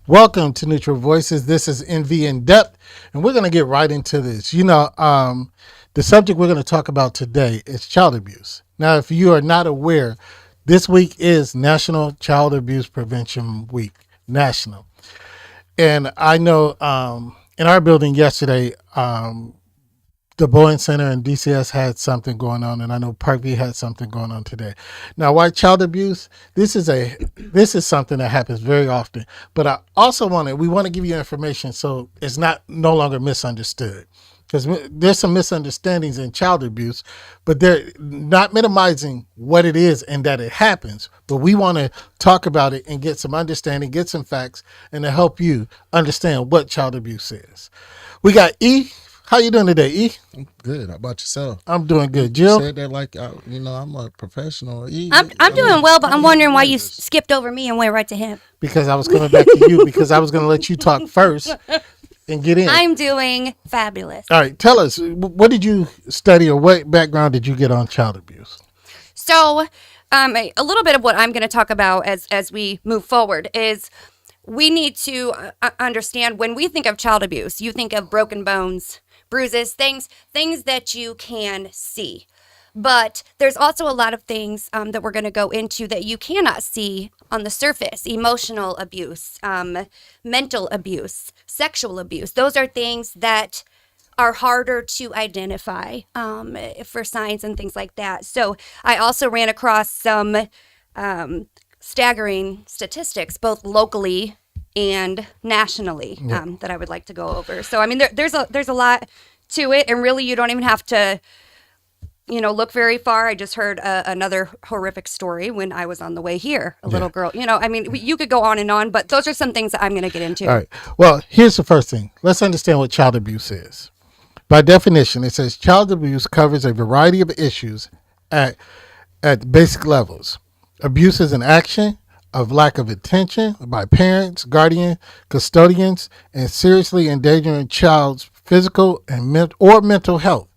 Welcome to Neutral Voices. This is NV in Depth, and we're going to get right into this. The subject we're going to talk about today is child abuse. Now, if you are not aware, this week is National Child Abuse Prevention Week, national. And I know in our building yesterday, the Boeing Center and DCS had something going on, and I know Parkview had something going on today. Now, why child abuse? This is something that happens very often. But I also we want to give you information so it's no longer misunderstood. Because there's some misunderstandings in child abuse, but they're not minimizing what it is and that it happens. But we want to talk about it and get some understanding, get some facts, and to help you understand what child abuse is. We got E. How you doing today, E? I'm good. How about yourself? I'm doing good. You Jill? said that like, I'm a professional. I'm doing well, but I'm wondering why you skipped over me and went right to him. Because I was coming back to you because I was going to let you talk first and get in. I'm doing fabulous. All right. Tell us, what did you study or what background did you get on child abuse? So, a little bit of what I'm going to talk about as we move forward is we need to understand when we think of child abuse, you think of broken bones, bruises, things that you can see. But there's also a lot of things that we're going to go into that you cannot see on the surface. Emotional abuse, mental abuse, sexual abuse. Those are things that are harder to identify for signs and things like that. So I also ran across some staggering statistics, both locally and nationally, that I would like to go over. So I mean, there's a lot to it, and really, you don't even have to, look very far. I just heard another horrific story when I was on the way here. A little girl, you could go on and on, but those are some things that I'm going to get into. All right. Well, here's the first thing. Let's understand what child abuse is. By definition, it says child abuse covers a variety of issues at basic levels. Abuse is an action of lack of attention by parents, guardians, custodians, and seriously endangering child's physical and or mental health.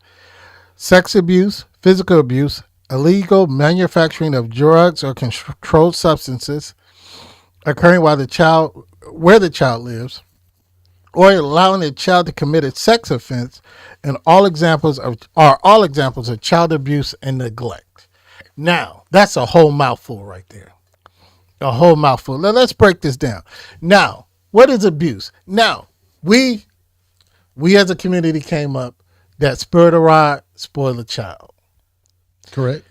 Sex abuse, physical abuse, illegal manufacturing of drugs or controlled substances occurring where the child lives, or allowing a child to commit a sex offense, and all examples of child abuse and neglect. Now, that's a whole mouthful right there. A whole mouthful. Now, let's break this down. Now, what is abuse? Now, we as a community came up that spur the rod, spoil the child. Correct.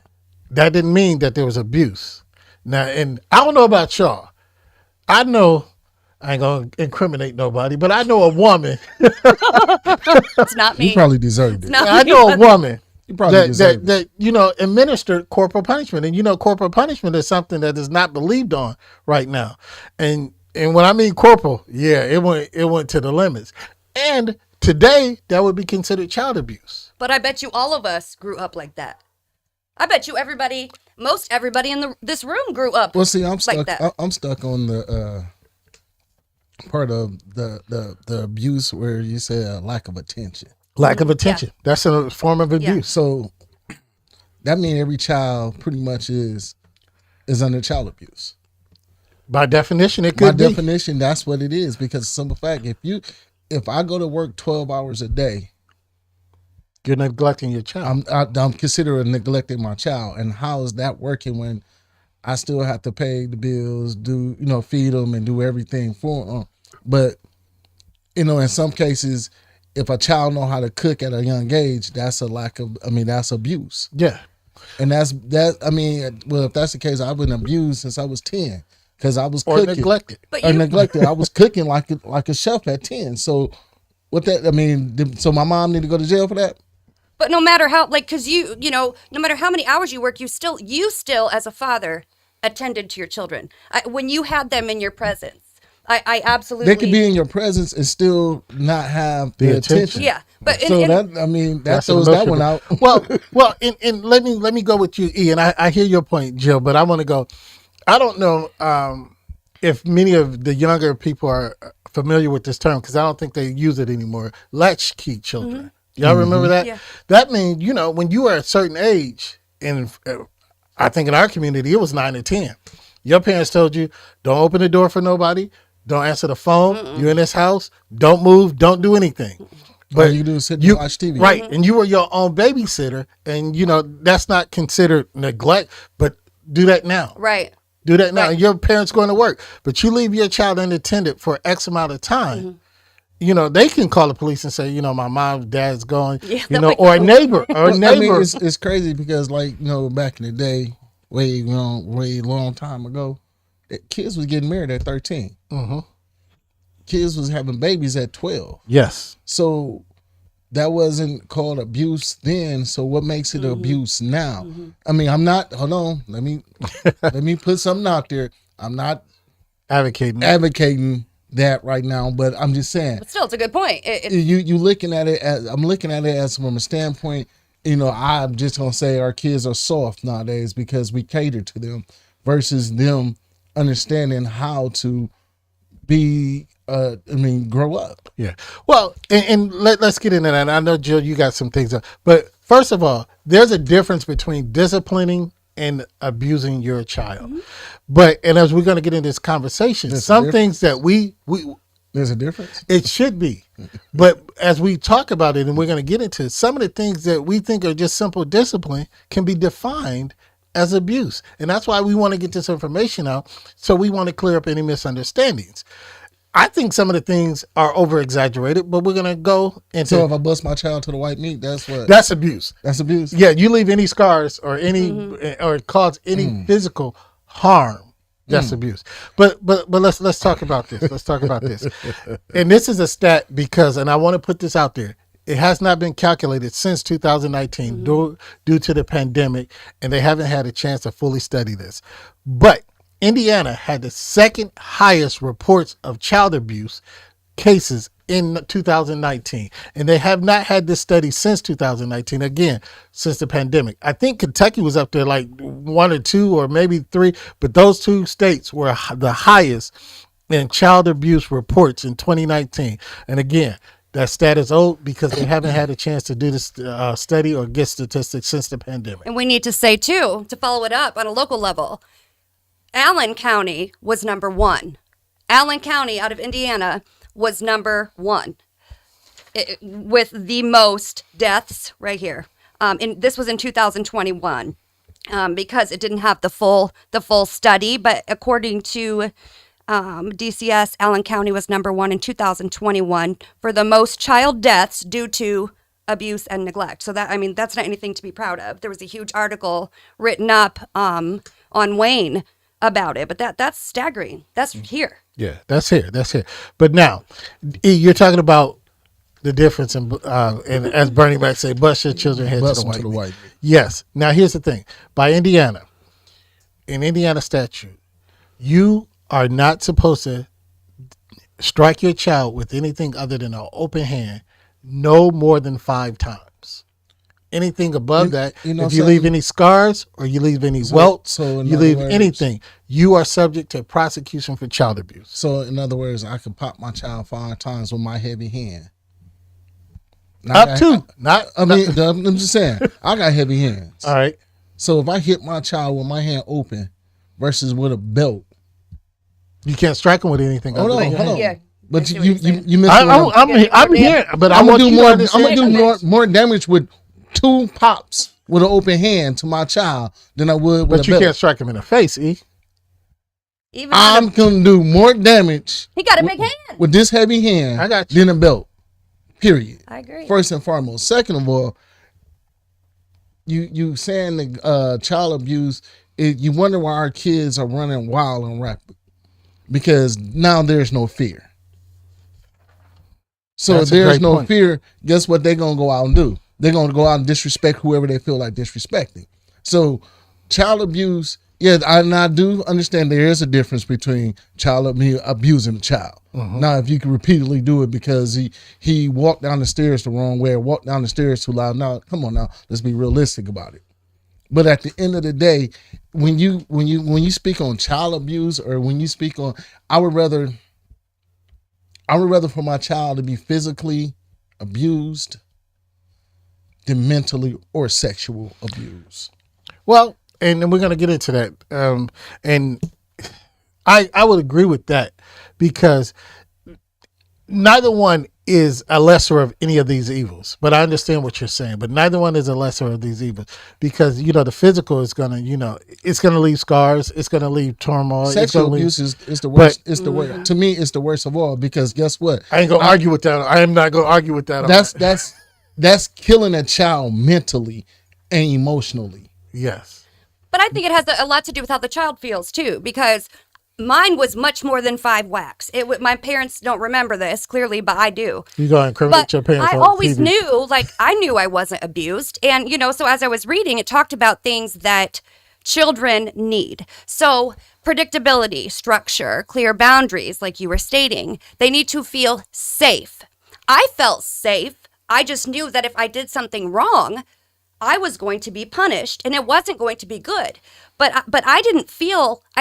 That didn't mean that there was abuse. Now, and I don't know about y'all. I know, I ain't going to incriminate nobody, but I know a woman. It's not me. You probably deserved it. I know a woman You probably deserved it. that administered corporal punishment. And corporal punishment is something that is not believed on right now. And when I mean corporal, it went to the limits. And today that would be considered child abuse. But I bet you all of us grew up like that. I bet you most everybody in this room grew up. Well, see, I'm stuck. like that. I'm stuck on the part of the abuse where you say lack of attention. Lack of attention. Yeah. That's a form of abuse. Yeah. So that means every child pretty much is under child abuse. By definition, it could be. By definition, that's what it is. Because simple fact, if I go to work 12 hours a day, you're neglecting your child. I'm considering neglecting my child. And how is that working when I still have to pay the bills, feed them and do everything for them? But, in some cases, if a child know how to cook at a young age, that's that's abuse. Yeah. And if that's the case, I've been abused since I was 10 because I was cooking. Neglected. Neglected. I was cooking like a chef at 10. So so my mom need to go to jail for that? But no matter how, because no matter how many hours you work, you still, as a father, attended to your children. When you had them in your presence, I absolutely. They could be in your presence and still not have the attention. Yeah, but so that throws that one out. well, and let me go with you, E, and I hear your point, Jill, but I want to go. I don't know if many of the younger people are familiar with this term because I don't think they use it anymore. Latchkey children. Mm-hmm. Y'all remember that? Yeah. That means, when you are a certain age, and I think in our community, it was 9 or 10. Your parents told you, don't open the door for nobody. Don't answer the phone. You're in this house. Don't move. Don't do anything. All you do is sit and watch TV. Right. And you were your own babysitter. And, that's not considered neglect, but do that now. Right. Do that now. Right. And your parents going to work, but you leave your child unattended for X amount of time. They can call the police and say, my mom, dad's going, or a neighbor, I mean, it's crazy because, back in the day, way long time ago, kids was getting married at 13. Mm-hmm. Kids was having babies at 12. Yes. So that wasn't called abuse then. So what makes it abuse now? I mean, I'm not. Hold on. Let me put something out there. I'm not advocating that right now, but I'm just saying. But still, it's a good point. You looking at it as I'm looking at it as from a standpoint. I'm just gonna say our kids are soft nowadays because we cater to them versus them understanding how to be. Grow up. Yeah. Well, and let's get into that. I know, Jill, you got some things, but first of all, there's a difference between disciplining and abusing your child. And as we're going to get into this conversation, some things that we there's a difference. It should be, but as we talk about it, and we're going to get into it, some of the things that we think are just simple discipline can be defined as abuse, and that's why we want to get this information out. So we want to clear up any misunderstandings. I think some of the things are over exaggerated, but we're gonna go into. So if I bust my child to the white meat, that's what? That's abuse. That's abuse. Yeah, you leave any scars or or cause any physical harm. That's abuse. But let's talk about this. Let's talk about this. And this is a stat because, and I want to put this out there. It has not been calculated since 2019 due to the pandemic, and they haven't had a chance to fully study this. But Indiana had the second highest reports of child abuse cases in 2019. And they have not had this study since 2019, again, since the pandemic. I think Kentucky was up there like 1 or 2 or maybe 3, but those 2 states were the highest in child abuse reports in 2019. And again, that stat is old because they haven't had a chance to do this study or get statistics since the pandemic. And we need to say, too, to follow it up on a local level, Allen County was number 1. Allen County out of Indiana was number 1 with the most deaths right here. And this was in 2021 because it didn't have the full study. But according to DCS, Allen County was number 1 in 2021 for the most child deaths due to abuse and neglect. So that's not anything to be proud of. There was a huge article written up on Wayne about it, but that's staggering. That's here. Yeah, that's here. But now, you're talking about the difference in, and as Bernie Mac say, bust your children head to the white. Yes. Now, here's the thing. By in Indiana statute, you are not supposed to strike your child with anything other than an open hand no more than 5 times. Anything above that, if you leave any scars or you leave any welts, you leave anything, you are subject to prosecution for child abuse. So in other words, I could pop my child 5 times with my heavy hand. I'm just saying, I got heavy hands. All right. So if I hit my child with my hand open versus with a belt, you can't strike them with anything. Hold on. Yeah. But you missed. I'm here, but I'm gonna do more damage with 2 pops with an open hand to my child than I would with a belt. But you can't strike him in the face, E. I'm gonna do more damage. He got a big hand with this heavy hand. I got you. Than a belt. Period. I agree. First and foremost. Second of all, you saying the child abuse. You wonder why our kids are running wild and rapid because now there's no fear. So if there's no fear, guess what they're going to go out and do? They're going to go out and disrespect whoever they feel like disrespecting. So child abuse, yeah, I do understand there is a difference between abusing a child. Mm-hmm. Now, if you can repeatedly do it because he walked down the stairs the wrong way or walked down the stairs too loud, now, come on now, let's be realistic about it. But at the end of the day, when you speak on child abuse or when you speak on, I would rather for my child to be physically abused than mentally or sexual abuse. Well, and then we're going to get into that. And I would agree with that because neither one is a lesser of any of these evils. But I understand what you're saying. But neither one is a lesser of these evils because the physical is gonna it's gonna leave scars. It's gonna leave turmoil. Sexual abuse is the worst. It's the worst. To me, it's the worst of all because guess what? I ain't gonna argue with that. I am not gonna argue with that. That's killing a child mentally and emotionally. Yes. But I think it has a lot to do with how the child feels too, because mine was much more than 5 whacks. My parents don't remember this clearly, but I do. You gonna incriminate But your parents? I on always TV. knew, like, I knew I wasn't abused. And, so as I was reading, it talked about things that children need. So predictability, structure, clear boundaries, like you were stating. They need to feel safe. I felt safe. I just knew that if I did something wrong, I was going to be punished and it wasn't going to be good. But I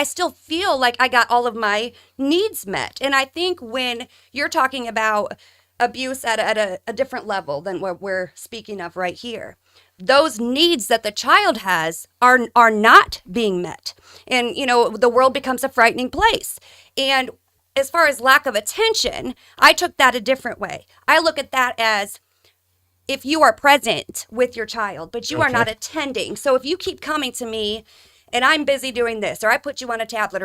still feel like I got all of my needs met. And I think when you're talking about abuse at a different level than what we're speaking of right here, those needs that the child has are not being met. And, the world becomes a frightening place. And as far as lack of attention, I took that a different way. I look at that as if you are present with your child, but you are not attending. So if you keep coming to me and I'm busy doing this, or I put you on a tablet,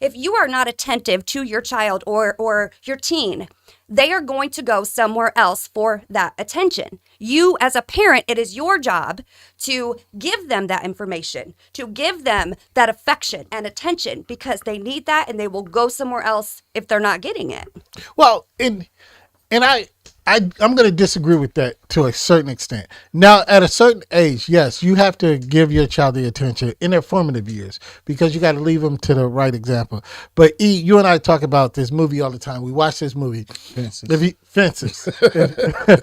if you are not attentive to your child or your teen, they are going to go somewhere else for that attention. You, as a parent, it is your job to give them that information, to give them that affection and attention because they need that and they will go somewhere else if they're not getting it. Well, and I'm going to disagree with that to a certain extent. Now, at a certain age, yes, you have to give your child the attention in their formative years because you got to leave them to the right example. But you and I talk about this movie all the time. We watch this movie, Fences. The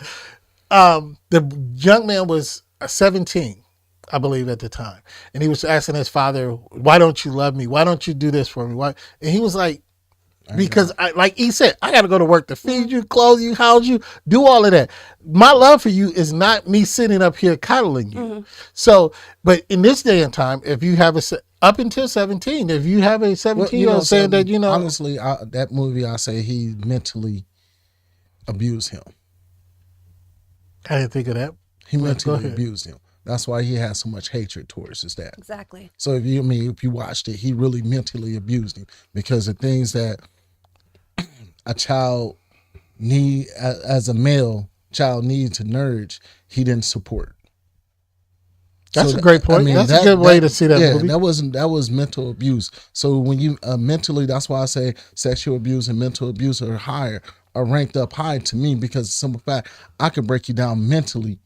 young man was 17, I believe, at the time, and he was asking his father, "Why don't you love me? Why don't you do this for me?" Why? And he was like, because like he said, I got to go to work to feed you, clothe you, house you, do all of that. My love for you is not me sitting up here coddling you. Mm-hmm. So, but in this day and time, if you have up until 17, if you have a 17-year-old saying that, honestly, that movie, I say he mentally abused him. I didn't think of that. He mentally abused him. That's why he has so much hatred towards his dad. Exactly. So if you watched it, he really mentally abused him because the things that a child as a male child needs to nourish, he didn't support. That's a great point. That's a good way to see that movie. That was mental abuse. So when you mentally, that's why I say sexual abuse and mental abuse are ranked up high to me because of the simple fact I can break you down mentally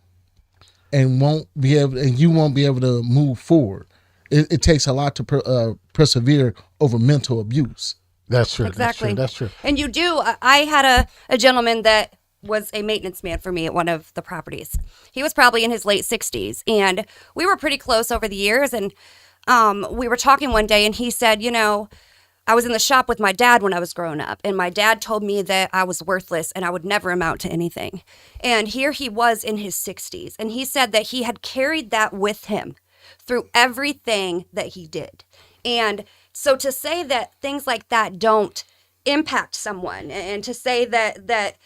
and you won't be able to move forward. It takes a lot to persevere over mental abuse. That's true. Exactly. That's true. And you do. I had a gentleman that was a maintenance man for me at one of the properties. He was probably in his late 60s, and we were pretty close over the years. And we were talking one day, and he said, I was in the shop with my dad when I was growing up, and my dad told me that I was worthless and I would never amount to anything. And here he was in his 60s, and he said that he had carried that with him through everything that he did. And so to say that things like that don't impact someone, and to say that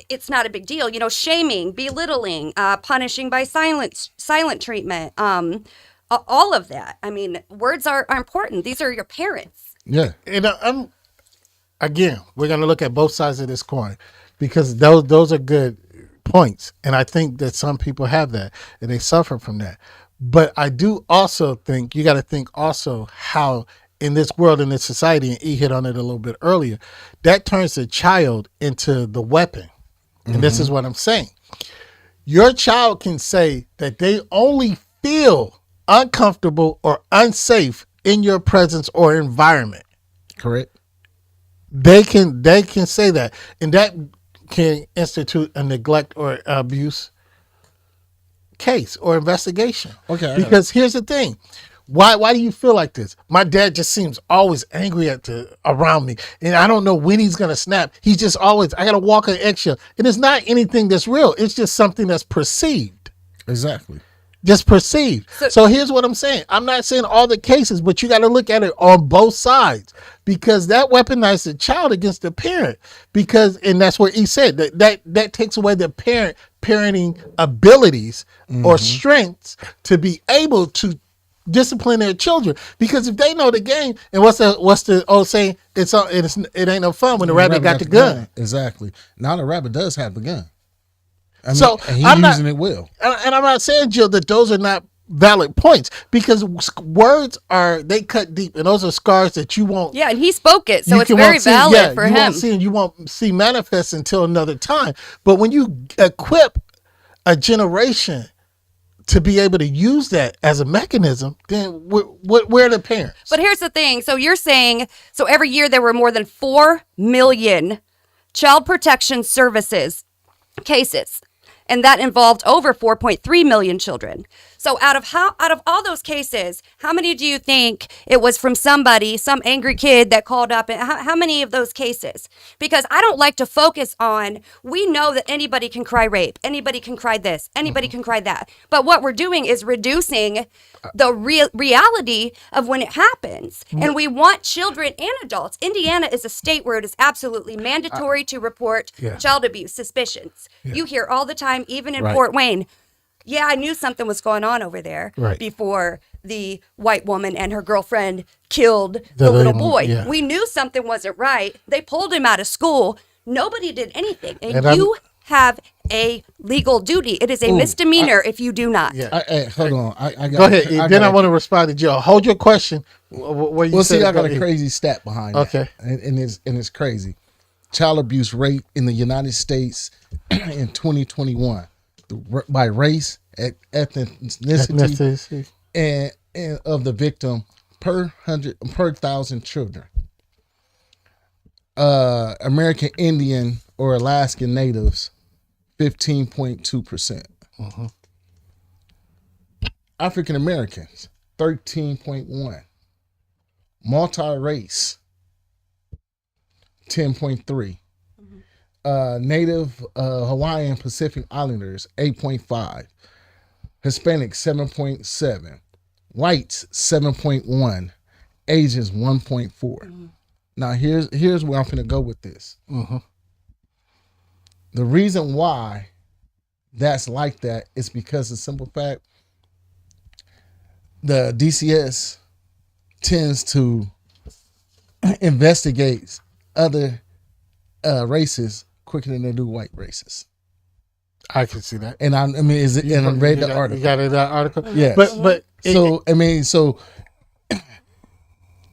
it's not a big deal, shaming, belittling, punishing by silent treatment, all of that. I mean, words are important. These are your parents. Yeah. And again, we're going to look at both sides of this coin because those are good points. And I think that some people have that and they suffer from that. But I do also think you got to think also how in this world, in this society, and E hit on it a little bit earlier, that turns the child into the weapon. And this is what I'm saying. Your child can say that they only feel uncomfortable or unsafe in your presence or environment. Correct. They can say that. And that can institute a neglect or abuse case or investigation. Okay. Because here's the thing. Why do you feel like this? My dad just seems always angry around me. And I don't know when he's going to snap. He's just always, I got to walk an eggshell. And it's not anything that's real. It's just something that's perceived. Exactly. just perceived. So here's what I'm saying. I'm not saying all the cases, but you got to look at it on both sides, because that weaponizes the child against the parent. Because, and that's what he said, that takes away the parenting abilities or strengths to be able to discipline their children. Because if they know the game, and what's the old saying? It ain't no fun when the rabbit got the gun. Exactly. Now the rabbit does have the gun. I mean, So and he's I'm using it well. And I'm not saying, Jill, that those are not valid points, because words they cut deep, and those are scars that you won't. Yeah, and he spoke it, so you it's can- very won't see- valid yeah, for you him. Won't see, and you won't see manifest until another time. But when you equip a generation to be able to use that as a mechanism, then where are the parents? But here's the thing. So you're saying, so every year there were more than 4 million child protection services cases, and that involved over 4.3 million children. So out of all those cases, how many do you think it was from somebody, some angry kid that called up? And how many of those cases? Because I don't like to focus on, we know that anybody can cry rape, anybody can cry this, anybody can cry that. But what we're doing is reducing the reality of when it happens. And we want children and adults. Indiana is a state where it is absolutely mandatory to report child abuse suspicions. You hear all the time, even in Fort Wayne. Yeah, I knew something was going on over there before the white woman and her girlfriend killed the little boy. Yeah. We knew something wasn't right. They pulled him out of school. Nobody did anything. And you have a legal duty. It is a misdemeanor if you do not. Yeah. Hold on. I got, Go ahead. Then I want to respond to Jill. Hold your question. Where you see, I got go. a crazy stat behind Okay. that. And it's crazy. Child abuse rate in the United States in 2021 by race, ethnicity, and of the victim per 1,000 children. American Indian or Alaskan natives, 15.2%. African Americans, 13.1%. Multi-race, 10.3%. Native Hawaiian Pacific Islanders, 8.5%. Hispanics, 7.7%. Whites, 7.1%. Asians, 1.4%. Now here's where I'm going to go with this. The reason why that's like that is because the simple fact the DCS tends to investigate other races quicker than they do white races. I can see that. And I mean, is it? And I read the article. You got it, that article. Yeah. But so I mean, so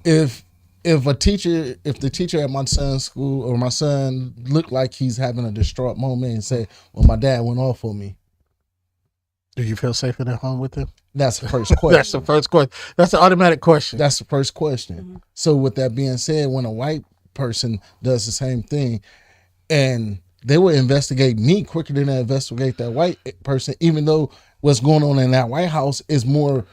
if the teacher at my son's school or my son looked like he's having a distraught moment and say, "Well, my dad went off on me," do you feel safe at home with him? That's the first question. That's the first question. That's the automatic question. That's the first question. So with that being said, when a white person does the same thing, and they will investigate me quicker than they investigate that white person, even though what's going on in that White House is more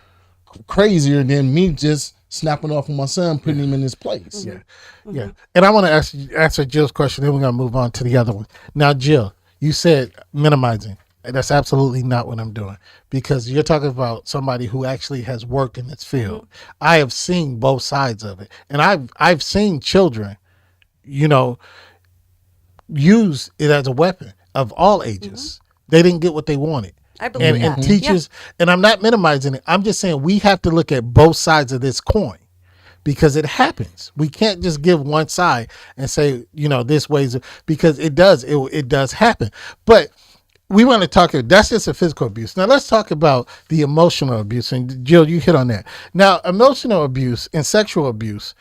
crazier than me just snapping off of my son, putting him in his place. Yeah. And I want to answer Jill's question, then we're going to move on to the other one. Now, Jill, you said minimizing. That's absolutely not what I'm doing, because you're talking about somebody who actually has worked in this field. I have seen both sides of it. And I've seen children, use it as a weapon of all ages. They didn't get what they wanted. I believe that. And teachers, and I'm not minimizing it. I'm just saying we have to look at both sides of this coin, because it happens. We can't just give one side and say, this way's, because it does happen. But we want to talk, that's just a physical abuse. Now let's talk about the emotional abuse. And Jill, you hit on that. Now, emotional abuse and sexual abuse,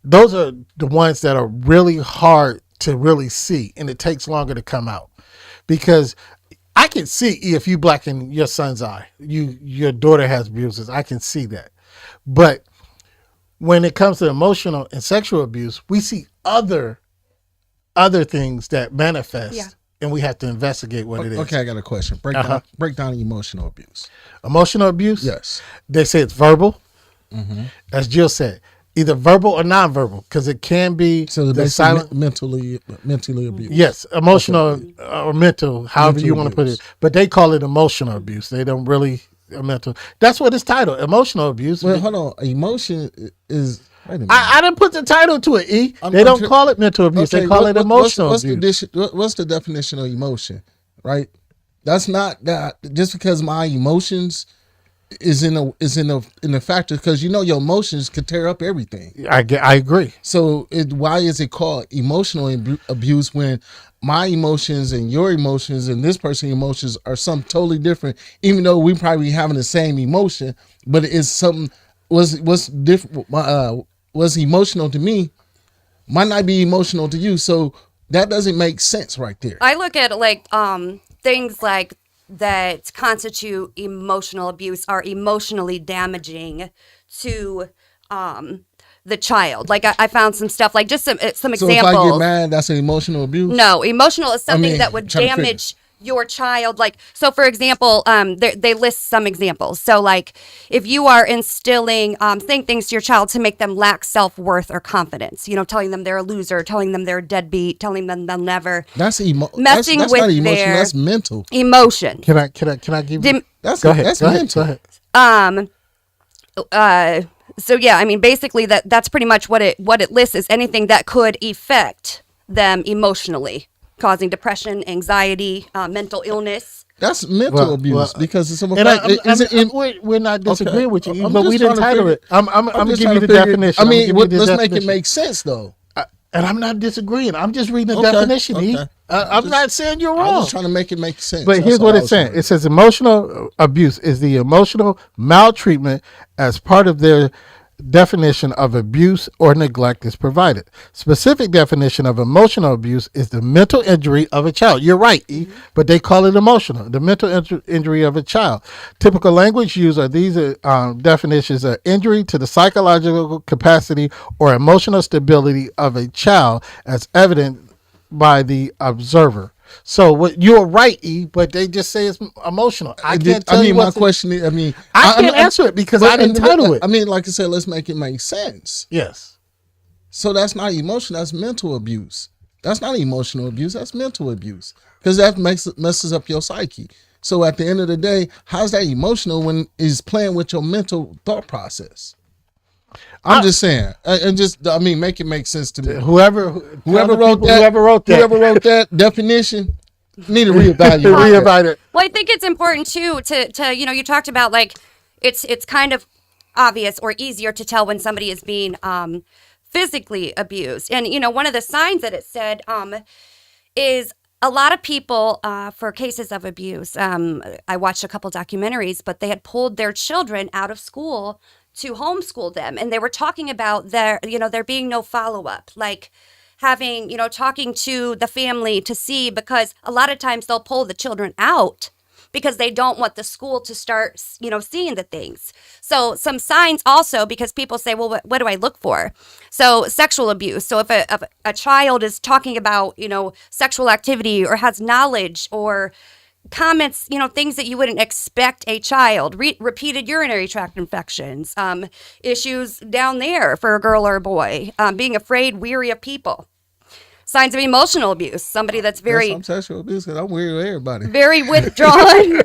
those are the ones that are really hard to really see, and it takes longer to come out, because I can see if you blacken your son's eye, your daughter has bruises. I can see that. But when it comes to emotional and sexual abuse, we see other things that manifest, and we have to investigate what it is. Okay, I got a question. Break down emotional abuse. Emotional abuse? Yes. They say it's verbal. As Jill said, either verbal or nonverbal, because it can be So the basically silent. mentally abused. Yes, emotional or mental, however Mental you want to put abuse. it. But they call it emotional abuse. They don't really a mental. That's what it's titled, emotional abuse. Well, hold on. Emotion is. Wait a minute. I didn't put the title to it. E. I'm They don't tr- call it mental abuse. Okay, They call it emotional what's abuse. what's the definition of emotion? Right. That's not that. Just because my emotions is in a factor, because you know your emotions could tear up everything. I agree. So why is it called emotional abuse when my emotions and your emotions and this person's emotions are something totally different? Even though we probably having the same emotion, but it's something what's different. What's emotional to me might not be emotional to you. So that doesn't make sense right there. I look at like things like that constitute emotional abuse are emotionally damaging to the child. Like I found some stuff, like just some So examples. if I get mad, that's an emotional abuse. No, emotional is something mean, that would trying to figure- damage your child. Like, so for example, they list some examples. So like if you are instilling, saying things to your child to make them lack self-worth or confidence, telling them they're a loser, telling them they're a deadbeat, telling them they'll never, That's Messing that's with not emotional. their- That's mental. emotion. Can I give you? Dim- That's Go ahead. That's Go ahead. mental. Go ahead. So yeah, I mean, basically that's pretty much what it lists is anything that could affect them emotionally, causing depression, anxiety, mental illness. That's mental Well, abuse because it's And we're not disagreeing Okay. with you, I'm but just we trying didn't to title figure- it. I'm gonna just give trying you to the figure- definition. I I'm gonna mean, give you the let's make it definition. make sense though. And I'm not disagreeing. I'm just reading the Okay, definition. E. okay. I'm not saying you're I wrong. was trying to make it make sense. But That's here's all what I it's was saying. trying It says emotional abuse is the emotional maltreatment as part of their definition of abuse or neglect is provided. Specific definition of emotional abuse is the mental injury of a child. You're right, E, but they call it emotional. The mental injury of a child. Typical language used are these definitions of injury to the psychological capacity or emotional stability of a child as evident by the observer. So what you're right, E, but they just say it's emotional. I can't tell you my what's question is, I can't answer it because I didn't title it. I mean, like I said, let's make it make sense. Yes. So that's not emotion. That's mental abuse. That's not emotional abuse. That's mental abuse because that messes up your psyche. So at the end of the day, how's that emotional when it's playing with your mental thought process? I'm just saying, make it make sense to me. Whoever Whoever wrote that definition need to reevaluate. reevaluate. Well, I think it's important too to you talked about like it's kind of obvious or easier to tell when somebody is being physically abused, and one of the signs that it said is a lot of people for cases of abuse. I watched a couple documentaries, but they had pulled their children out of school to homeschool them, and they were talking about there being no follow-up, like having talking to the family to see, because a lot of times they'll pull the children out because they don't want the school to start seeing the things. So some signs also, because people say, well, what do I look for? So sexual abuse. So if a child is talking about sexual activity or has knowledge or comments, things that you wouldn't expect a child, repeated urinary tract infections, issues down there for a girl or a boy, being afraid, weary of people. Signs of emotional abuse, somebody that's very, I'm sexual abuse because I'm weird with everybody. very withdrawn,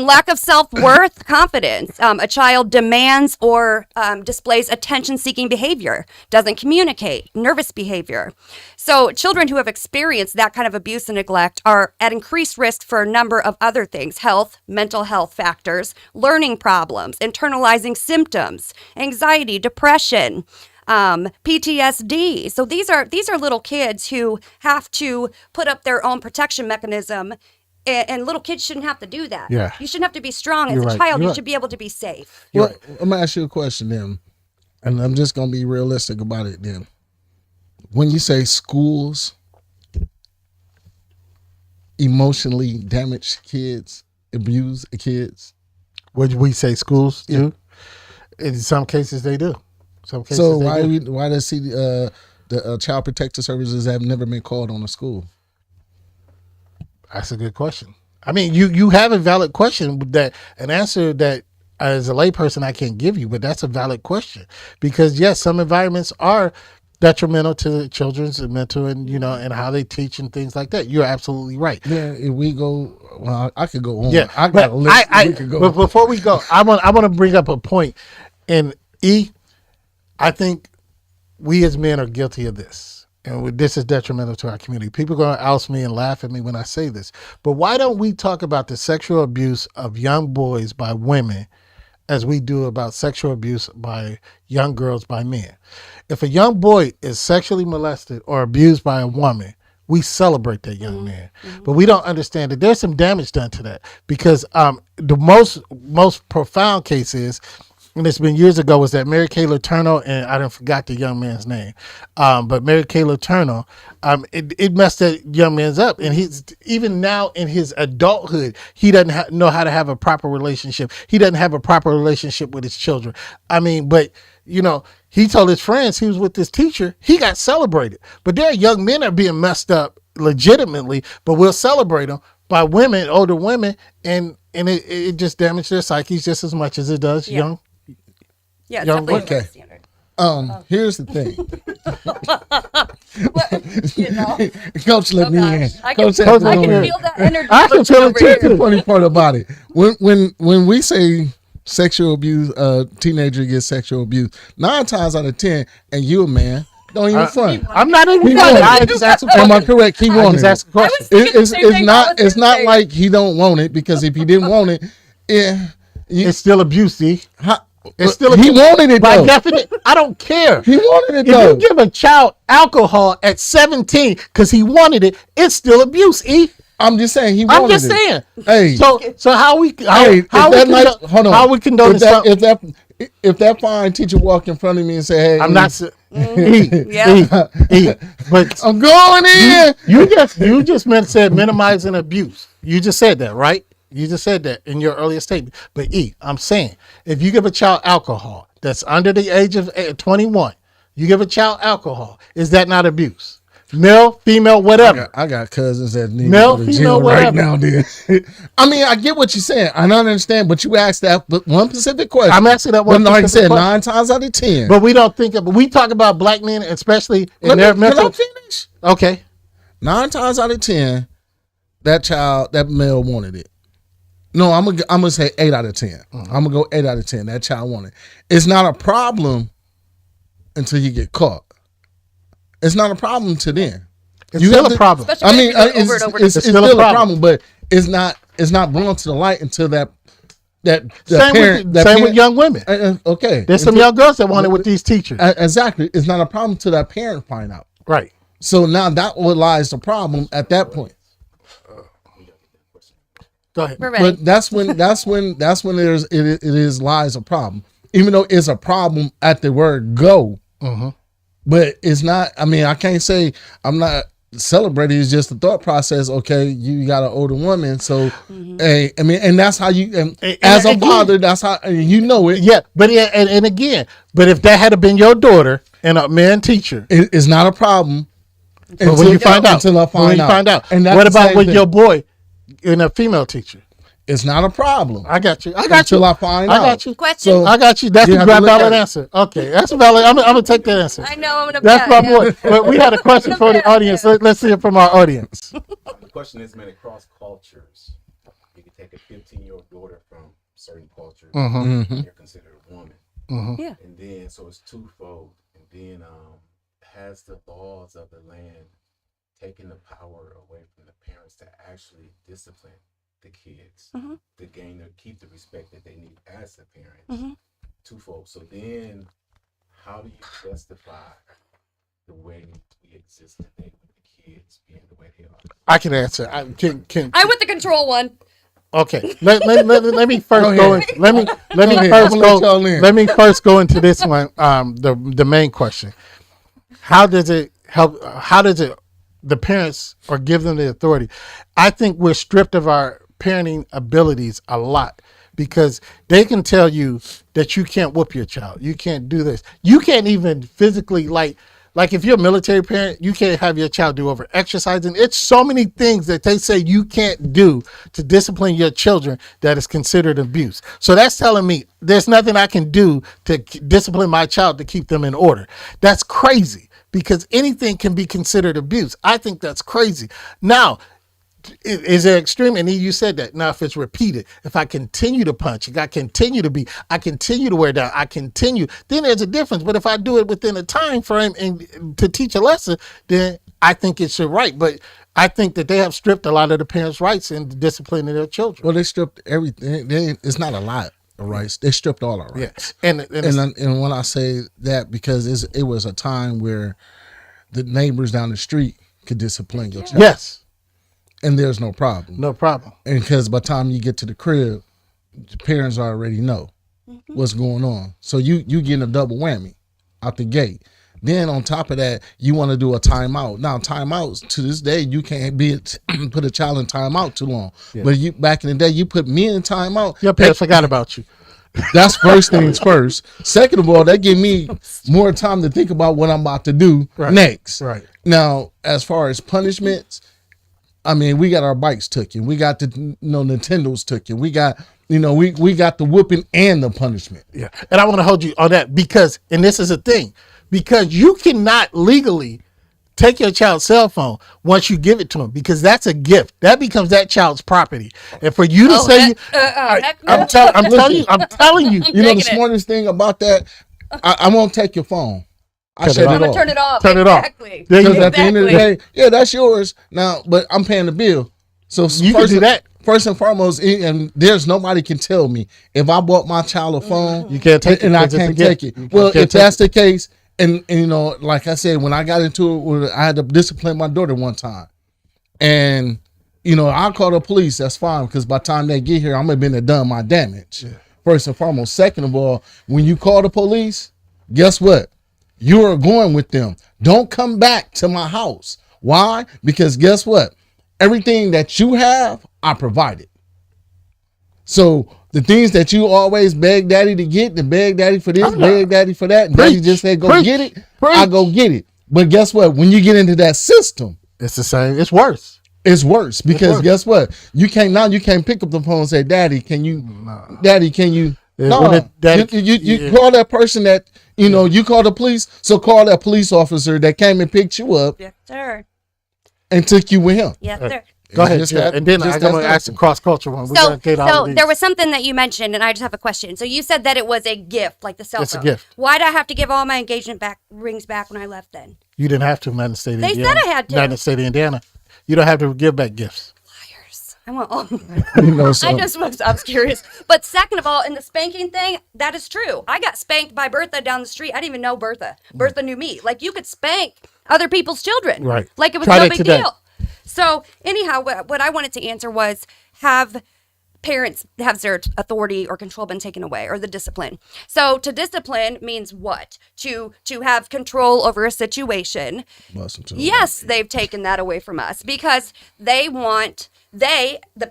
lack of self-worth, confidence. A child demands or displays attention-seeking behavior, doesn't communicate, nervous behavior. So children who have experienced that kind of abuse and neglect are at increased risk for a number of other things: health, mental health factors, learning problems, internalizing symptoms, anxiety, depression, PTSD. So these are little kids who have to put up their own protection mechanism, and little kids shouldn't have to do that. Yeah. You shouldn't have to be strong as You're a right. child. You're You right. should be able to be safe. Well, I'm gonna ask you a question then, and I'm just gonna be realistic about it then. When you say schools emotionally damage kids, abuse kids, Would we say schools do? In some cases, they do. Some cases, so they do. why does the child protective services have never been called on a school? That's a good question. I mean, you have a valid question, that an answer that as a layperson I can't give you, but that's a valid question, because yes, some environments are detrimental to the children's mental and and how they teach and things like that. You're absolutely right. Then if we go Well, I could go on. Yeah, I but got a list. I we could go. but before we go, I want to bring up a point. And I think we as men are guilty of this, and this is detrimental to our community. People are going to oust me and laugh at me when I say this, but why don't we talk about the sexual abuse of young boys by women as we do about sexual abuse by young girls by men? If a young boy is sexually molested or abused by a woman, we celebrate that young man, but we don't understand that there's some damage done to that, because the most profound case is, and it's been years ago, was that Mary Kay Letourneau, and I done forgot the young man's name, but Mary Kay Letourneau, it messed that young man's up, and he's even now in his adulthood, he doesn't know how to have a proper relationship. He doesn't have a proper relationship with his children. I mean, but he told his friends he was with this teacher. He got celebrated, but there are young men that are being messed up legitimately, but we'll celebrate them by women, older women, and it just damaged their psyches just as much as it does young. Yeah, it's Young- definitely okay. a standard. Here's the thing. Well, Coach let me in. I can, Coach Coach, I let me can in. feel that energy. I can pushing feel it over too. here. The funny part about it, when we say sexual abuse, teenager gets sexual abuse, 9 times out of 10, and you a man, don't even front. I'm not even He funny. wanted I it. just asked a Am I question. correct? He I wanted just it. asked a question. thinking the same thing. I was It's gonna not say. like he don't want it, because if he didn't want it, It's still abuse, D. It's still he abuse. wanted it By though. definition, I don't care. He wanted it If though. you give a child alcohol at 17 because he wanted it, it's still abuse, E. I'm just saying he wanted it. I'm just saying. Hey, So how we hey, how we hold on. how we condone if this? if that fine teacher walk in front of me and say, "Hey, I'm not Yeah. but I'm going in." you just said minimizing abuse. You just said that, right? You just said that in your earlier statement. But I'm saying, if you give a child alcohol that's under the age of 21, you give a child alcohol, is that not abuse? Male, female, whatever. I got cousins that need Male, to go to female, jail right whatever. now. Dude. I mean, I get what you're saying. I don't understand, but you asked that one specific question. I'm asking that one But like I specific said, question. 9 times out of 10. But we don't think of. We talk about black men, especially in Let their me, can mental. I finish? Okay, 9 times out of 10, that male wanted it. No, I'm gonna say 8 out of 10. I'm gonna go 8 out of 10. That child wanted it. It's not a problem until you get caught. It's not a problem to then. it's You still have a to- problem. Especially I when mean, you do it over and over. it's It's still, still a a problem, but it's not brought to the light until that Same with young women. Okay, There's some young girls that want it with these teachers. Exactly. It's not a problem until that parent find out. Right. So now that what lies the problem at that point. Go ahead. We're ready. But that's when it is lies a problem. Even though it's a problem at the word go. But it's not. I mean, I can't say I'm not celebrating. It's just the thought process. Okay, you got an older woman, so hey, I mean, and that's how you. And as a again- father, that's how you know it. Yeah, but and again, but if that had been your daughter and a man teacher, It's not a problem. but when you find out, until I when you find find out, and that's what the about same with thing. your boy and a female teacher? It's not a problem. I got you. I got Until you. I find I out. got you. Question. So- I got you. That's You a have to look valid at it. answer. Okay, that's a valid. I'm gonna take that answer. I know I'm gonna. That's my boy. But we had a question I'm for the gonna- audience. Let's hear it from our audience. The question is, man, across cultures, you can take a 15-year-old daughter from certain cultures, Mm-hmm. and you're considered a woman, Yeah. and then so it's twofold. And then has the laws of the land taken the power away from the parents to actually discipline the kids to keep the respect that they need as a parent? Twofold. So then, how do you justify the way we exist today with the kids being the way they are? I can answer. I can. I'm with the control one. Okay. Let me first Go go ahead. in. Let me ahead. first I'm gonna go. let y'all in. Let me first go into this one. The main question: how does it help? How does it the parents or give them the authority? I think we're stripped of our parenting abilities a lot, because they can tell you that you can't whoop your child. You can't do this. You can't even physically like if you're a military parent, you can't have your child do over exercising. It's so many things that they say you can't do to discipline your children that is considered abuse. So that's telling me there's nothing I can do to discipline my child to keep them in order. That's crazy, because anything can be considered abuse. I think that's crazy. Now, Is it extreme? And you said that. Now, if it's repeated, if I continue to punch, if I continue to beat, I continue to wear down, I continue, then there's a difference. But if I do it within a time frame and to teach a lesson, then I think it's right. But I think that they have stripped a lot of the parents' rights in disciplining their children. Well, they stripped everything. It's not a lot of rights. They stripped all our rights. Yeah. And when I say that, because it was a time where the neighbors down the street could discipline your child. Yes. And there's no problem. No problem. And because by the time you get to the crib, the parents already know what's going on. So you getting a double whammy out the gate. Then on top of that, you want to do a timeout. Now timeouts to this day, you can't put a child in timeout too long. Yeah. But back in the day, you put me in timeout. Your parents forgot about you. That's first things first. Second of all, that give me more time to think about what I'm about to do next. Right. Now, as far as punishments, I mean, we got our bikes taken. We got the Nintendos taken. We got we got the whooping and the punishment. Yeah, and I want to hold you on that because, and this is a thing, because you cannot legally take your child's cell phone once you give it to them because that's a gift. That becomes that child's property. And for you to say, I'm telling you, you know the smartest thing about that, I won't take your phone. I shut it off. Turn it off. Turn it off. Because at the end of the day, yeah, that's yours now, but I'm paying the bill. So you can do that. First and foremost, and there's nobody can tell me if I bought my child a phone, you can't take it, and I can't take it. Well, if that's the case, and like I said, when I got into it, I had to discipline my daughter one time, and I call the police. That's fine because by the time they get here, I'm gonna been done my damage. Yeah. First and foremost. Second of all, when you call the police, guess what? You are going with them. Don't come back to my house. Why? Because guess what? Everything that you have, I provided. So the things that you always beg daddy to get, the beg daddy for this, beg daddy for that, and daddy just said go get it, I go get it. But guess what? When you get into that system, it's the same. It's worse. It's worse because guess what? You can't pick up the phone and say, Daddy, can you? No, you call that person that, you call the police. So call that police officer that came and picked you up. Yes, sir. And took you with him. Yes, sir. Go ahead. And then I'm going to ask the cross-culture one. So there was something that you mentioned, and I just have a question. So you said that it was a gift, like the cell phone. It's a gift. Why did I have to give all my engagement rings back when I left then? You didn't have to in the state of Indiana. They said I had to. Not in the state of Indiana. You don't have to give back gifts. Liars. I was curious. But second of all, in the spanking thing, that is true. I got spanked by Bertha down the street. I didn't even know Bertha. Bertha knew me. Like, you could spank other people's children. Right. Like it was no big deal. So anyhow, what I wanted to answer was, have parents, have their authority or control been taken away, or the discipline? So to discipline means what? To have control over a situation. Yes, they've taken that away from us because the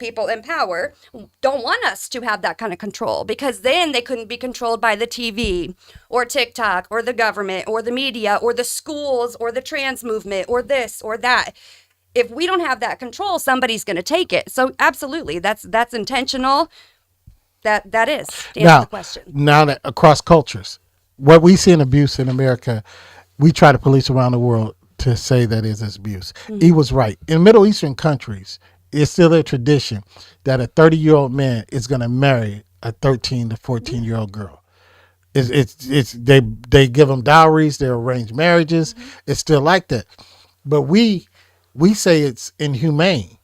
people in power, don't want us to have that kind of control, because then they couldn't be controlled by the TV or TikTok or the government or the media or the schools or the trans movement or this or that. If we don't have that control, somebody's going to take it. So absolutely, that's intentional. That is to answer the question. Now that across cultures, what we see in abuse in America, we try to police around the world to say that is abuse. Mm-hmm. He was right. In Middle Eastern countries, it's still a tradition that a 30-year-old man is going to marry a 13 to 14-year-old girl. They give them dowries, they arrange marriages. Mm-hmm. It's still like that. But we say it's inhumane.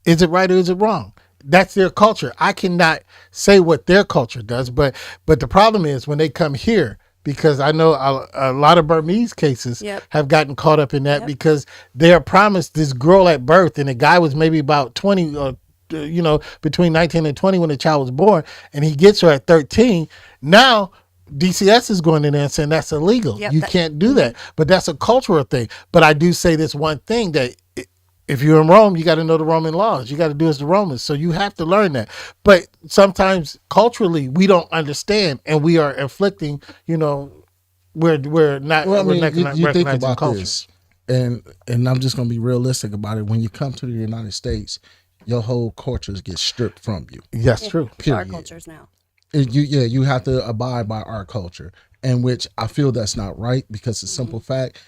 Is it right or is it wrong? That's their culture. I cannot say what their culture does, but the problem is when they come here, because I know a lot of Burmese cases have gotten caught up in that because they are promised this girl at birth, and the guy was maybe about 20 or between 19 and 20 when the child was born, and he gets her at 13. Now DCS is going in there and saying that's illegal. You can't do that. But that's a cultural thing. But I do say this one thing, that if you're in Rome, you got to know the Roman laws. You got to do as the Romans. So you have to learn that. But sometimes culturally we don't understand, and we are inflicting, we're not you think about culture. This, and I'm just going to be realistic about it. When you come to the United States, your whole cultures get stripped from you. Yes, true. Period. Our cultures now. You have to abide by our culture, and which I feel that's not right, because the simple fact,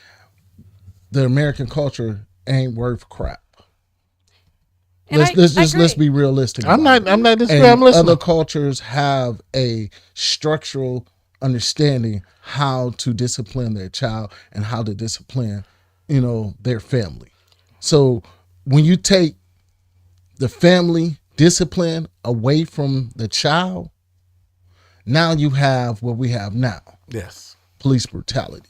the American culture ain't worth crap. And let's agree. be realistic. I'm about not. I'm not it. disagreeing. And I'm listening. other cultures have a structural understanding how to discipline their child and how to discipline, their family. So when you take the family discipline away from the child, now you have what we have now: Yes. police brutality.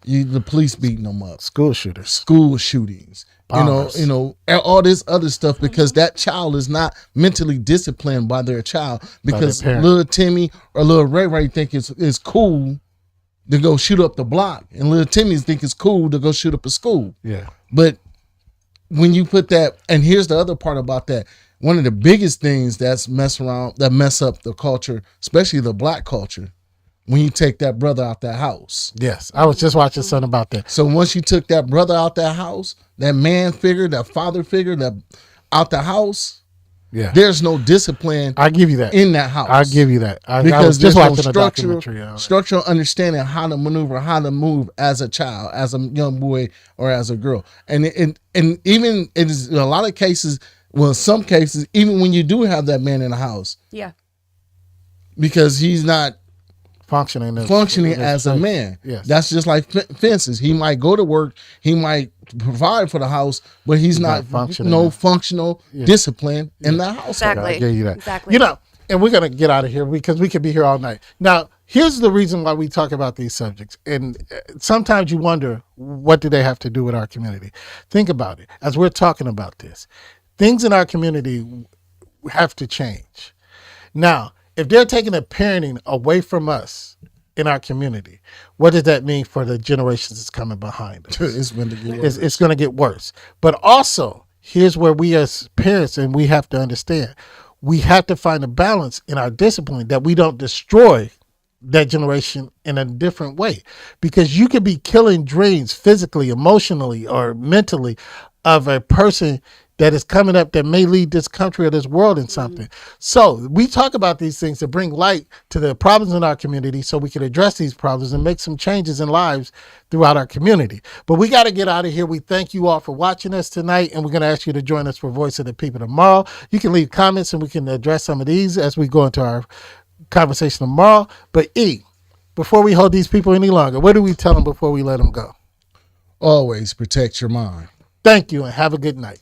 The police beating them up, School shooters. school shootings, Bombers. and all this other stuff because that child is not mentally disciplined by their child because parent. little Timmy or little Ray Ray think it's cool to go shoot up the block, and little Timmy think it's cool to go shoot up a school. Yeah. But when you put that, and here's the other part about that, one of the biggest things that mess up the culture, especially the black culture, when you take that brother out that house. Yes. I was just watching something about that. So once you took that brother out that house, that man figure, that father figure, that out the house, Yeah. there's no discipline I give you that. in that house. I give you that. I was Because just there's no watching a documentary. structural understanding how to maneuver, how to move as a child, as a young boy or as a girl. And even it is in a lot of cases, well, in some cases, even when you do have that man in the house, Yeah. because he's not functioning as a man. Yes. That's just like fences. He might go to work, he might provide for the house, but he's not functioning. functional discipline in the house. Exactly. I give you that. Exactly. And we're going to get out of here because we could be here all night. Now, here's the reason why we talk about these subjects. And sometimes you wonder, what do they have to do with our community? Think about it. As we're talking about this, things in our community have to change. Now, if they're taking the parenting away from us in our community, what does that mean for the generations that's coming behind us? It's going to get worse. It's going to get worse. But also, here's where we as parents, and we have to understand, we have to find a balance in our discipline that we don't destroy that generation in a different way. Because you could be killing dreams physically, emotionally, or mentally of a person that is coming up that may lead this country or this world in something. So we talk about these things to bring light to the problems in our community so we can address these problems and make some changes in lives throughout our community. But we got to get out of here. We thank you all for watching us tonight, and we're going to ask you to join us for Voice of the People tomorrow. You can leave comments and we can address some of these as we go into our conversation tomorrow. But before we hold these people any longer, what do we tell them before we let them go? Always protect your mind. Thank you and have a good night.